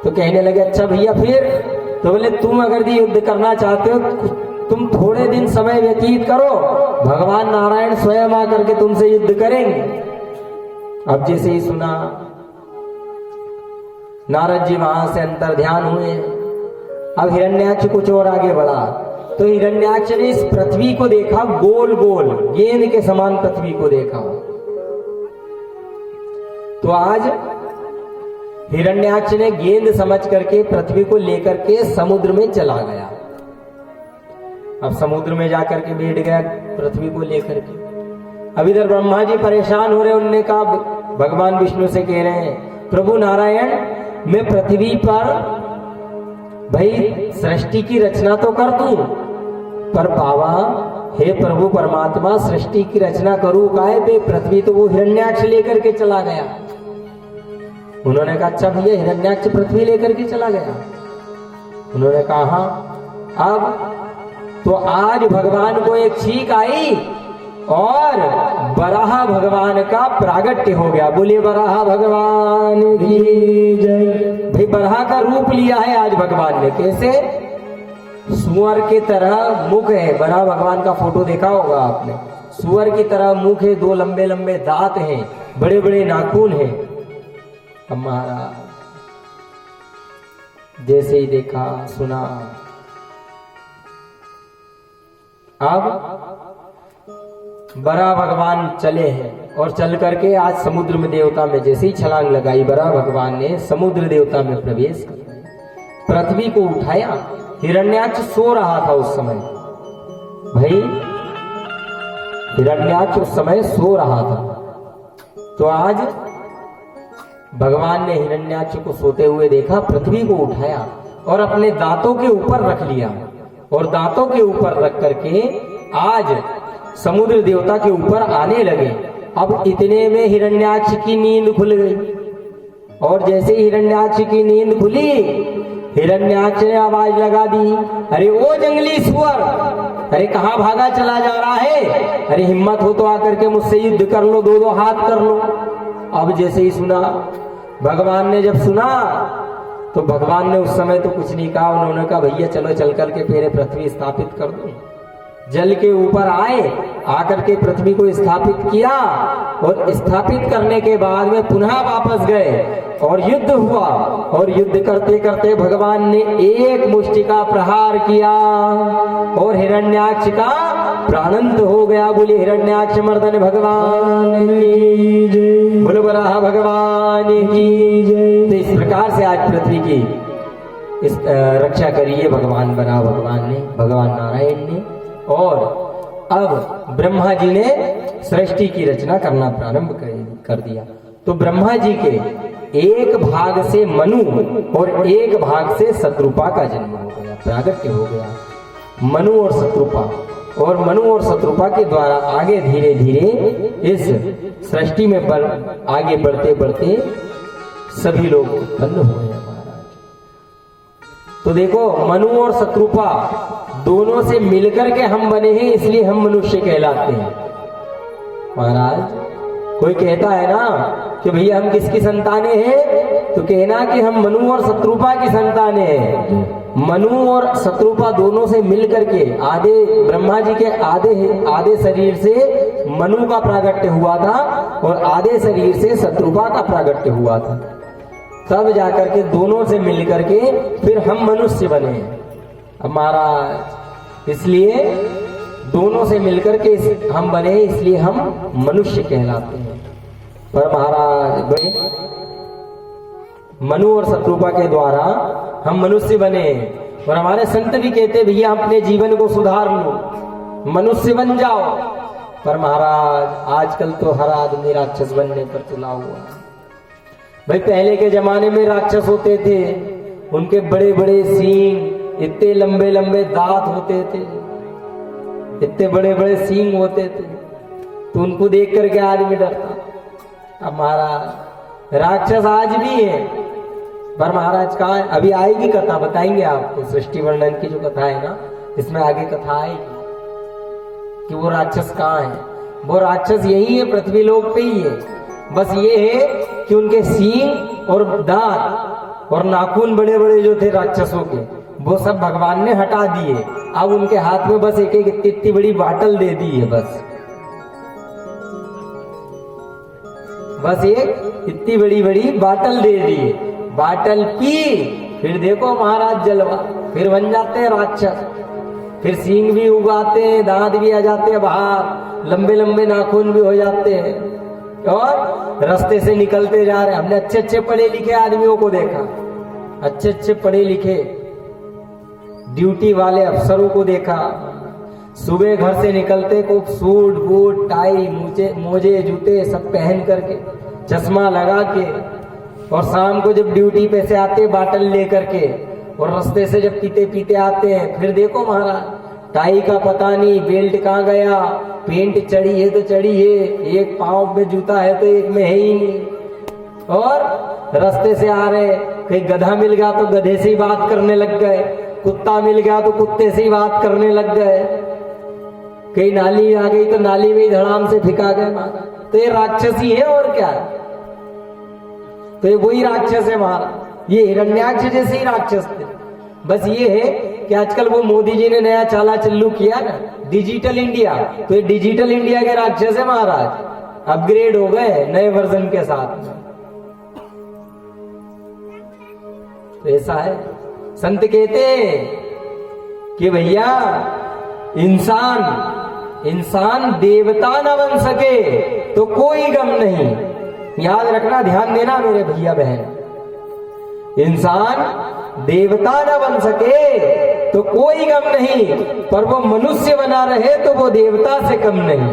तो कहने लगे अच्छा भैया फिर? तो बोले तुम अगर ये युद्ध करना चाहते हो तुम थोड़े दिन समय व्यतीत करो, भगवान नारायण स्वयं आकर के तुमसे युद्ध करेंगे। अब जैसे ही सुना, नारद जी वहां से अंतर ध्यान हुए। अब हिरण्याक्ष कुछ और आगे बढ़ा तो हिरण्याक्ष ने इस पृथ्वी को देखा, गोल गोल गेंद के समान पृथ्वी को देखा। तो आज हिरण्याक्ष ने गेंद समझ करके पृथ्वी को लेकर के समुद्र में चला गया। अब समुद्र में जाकर के बैठ गया पृथ्वी को लेकर के। अब इधर ब्रह्मा जी परेशान हो रहे, उनने कहा, भगवान विष्णु से कह रहे हैं, प्रभु नारायण मैं पृथ्वी पर भाई सृष्टि की रचना तो कर दूं, पर बाबा हे प्रभु परमात्मा सृष्टि की रचना करूं काहे पे? पृथ्वी तो वो हिरण्याक्ष लेकर के चला गया। उन्होंने कहा अच्छा भैया हिरण्याक्ष पृथ्वी लेकर के चला गया? उन्होंने कहा हाँ। अब तो आज भगवान को एक छींक आई और वराह भगवान का प्रागट्य हो गया। बोले वराह भगवान की जय। भाई वराह का रूप लिया है आज भगवान ने। कैसे? सुअर की तरह मुख है। वराह भगवान का फोटो देखा होगा आपने। सुअर की तरह मुख है, दो लंबे लंबे दांत हैं, बड़े बड़े नाखून हैं। हमारा जैसे ही देखा सुना, अब बड़ा भगवान चले हैं और चल करके आज समुद्र में देवता में जैसे ही छलांग लगाई, बड़ा भगवान ने समुद्र देवता में प्रवेश कर पृथ्वी को उठाया। हिरण्याक्ष सो रहा था उस समय। भाई हिरण्याक्ष उस समय सो रहा था। तो आज भगवान ने हिरण्याक्ष को सोते हुए देखा, पृथ्वी को उठाया और अपने दांतों के ऊपर रख लिया और दांतों के ऊपर रख करके आज समुद्र देवता के ऊपर आने लगे। अब इतने में हिरण्याक्ष की नींद खुल गई और जैसे हिरण्याक्ष की नींद खुली, हिरण्याक्ष ने आवाज लगा दी, अरे ओ जंगली सुअर, अरे कहाँ भागा चला जा रहा है? अरे हिम्मत हो तो आकर के मुझसे युद्ध कर लो, दो दो हाथ कर लो। अब जैसे ही सुना, भगवान ने जब सुना तो भगवान ने उस समय तो कुछ नहीं कहा। उन्होंने कहा भैया चलो चल करके पहले पृथ्वी स्थापित कर दो। जल के ऊपर आए, आकर के पृथ्वी को स्थापित किया और स्थापित करने के बाद में पुनः वापस गए और युद्ध हुआ। और युद्ध करते करते भगवान ने एक मुष्टि का प्रहार किया और हिरण्याक्ष का प्राणंत हो गया। बोले हिरण्याक्ष मर्दन भगवान की जय, बोलो वराह भगवान की जय। तो इस प्रकार से आज पृथ्वी की इस रक्षा करी है भगवान वराह भगवान ने, भगवान नारायण ने। और अब ब्रह्मा जी ने सृष्टि की रचना करना प्रारंभ कर दिया। तो ब्रह्मा जी के एक भाग से मनु और एक भाग से शत्रुपा का जन्म हो गया, प्रागट्य हो गया। मनु और शत्रुपा, और मनु और शत्रुपा के द्वारा आगे धीरे धीरे इस सृष्टि में आगे बढ़ते बढ़ते सभी लोग उत्पन्न हुए हैं महाराज। तो देखो मनु और शत्रुपा दोनों से मिलकर के हम बने हैं, इसलिए हम मनुष्य कहलाते हैं महाराज। कोई कहता है ना कि भैया हम किसकी संतानें हैं, तो कहना कि हम मनु और शत्रुपा की संतानें हैं। मनु और शत्रुपा दोनों से मिलकर के आधे ब्रह्मा जी के आधे शरीर से मनु का प्रागट्य हुआ था और आधे शरीर से शत्रुपा का प्रागट्य हुआ था। तब जाकर के दोनों से मिलकर के फिर हम मनुष्य बने महाराज। इसलिए दोनों से मिलकर के हम बने, इसलिए हम मनुष्य कहलाते हैं। पर महाराज भाई मनु और शत्रुपा के द्वारा हम मनुष्य बने और हमारे संत भी कहते भैया अपने जीवन को सुधार लो, मनुष्य बन जाओ। पर महाराज आजकल तो हर आदमी राक्षस बनने पर तुला हुआ। भाई पहले के जमाने में राक्षस होते थे, उनके बड़े बड़े सींग, इतने लंबे लंबे दांत होते थे, इतने बड़े बड़े सींग होते थे, तो उनको देख करके आदमी डरता। अब महाराज राक्षस आज भी है, पर महाराज कहाँ है? अभी आएगी कथा, बताएंगे आपको। सृष्टि वर्णन की जो कथा है ना, इसमें आगे कथा आएगी कि वो राक्षस कहाँ है। वो राक्षस यही है, पृथ्वी लोक पे ही है। बस ये है कि उनके सींग और दांत और नाखून बड़े बड़े जो थे राक्षसों के, वो सब भगवान ने हटा दिए। अब उनके हाथ में बस एक एक इतनी बड़ी बाटल दे दी है, बस एक इतनी बड़ी बड़ी बाटल दे दी है। बाटल पी, फिर देखो महाराज जलवा, फिर बन जाते हैं राक्षस, फिर सींग भी उगाते हैं, दांत भी आ जाते हैं बाहर, लंबे लंबे नाखून भी हो जाते हैं, और रास्ते से निकलते जा रहे हैं। हमने अच्छे अच्छे पढ़े लिखे आदमियों को देखा, अच्छे अच्छे पढ़े लिखे ड्यूटी वाले अफसरों को देखा, सुबह घर से निकलते को सूट बूट टाई मोजे जूते सब पहन करके, चश्मा लगा के, और शाम को जब ड्यूटी पे से आते बाटल लेकर के, और रास्ते से जब पीते पीते आते हैं, फिर देखो महाराज टाई का पता नहीं, बेल्ट कहाँ गया, पेंट चढ़ी है तो चढ़ी है, एक पाँव में जूता है तो एक में है ही नहीं, और रास्ते से आ रहे, कहीं गधा मिल गया तो गधे से ही बात करने लग गए, कुत्ता मिल गया तो कुत्ते से ही बात करने लग गए, कहीं नाली आ गई तो नाली में ही धड़ाम से फिका गए महाराज। तो ये राक्षस ही है और क्या है, तो ये वही राक्षस है महाराज, ये हिरण्याक्ष जैसे ही राक्षस थे। बस ये है कि आजकल वो मोदी जी ने नया चाला चल्लू किया ना, डिजिटल इंडिया, तो ये डिजिटल इंडिया के राक्षस है महाराज, अपग्रेड हो गए नए वर्जन के साथ में। तो ऐसा है, संत कहते हैं कि भैया इंसान देवता न बन सके तो कोई गम नहीं। याद रखना, ध्यान देना मेरे भैया बहन, इंसान देवता न बन सके तो कोई गम नहीं, पर वो मनुष्य बना रहे तो वो देवता से कम नहीं।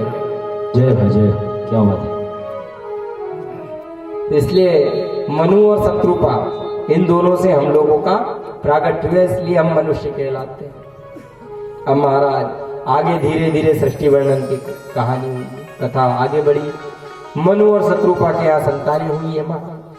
जय भजय, क्या बात है। इसलिए मनु और शत्रुपा, इन दोनों से हम लोगों का प्रागट्य हुआ, इसलिए हम मनुष्य कहलाते हैं। अब महाराज आगे धीरे धीरे सृष्टि वर्णन की कहानी हुई, कथा आगे बढ़ी, मनु और शत्रुपा के यहाँ संतानें हुई है महाराज।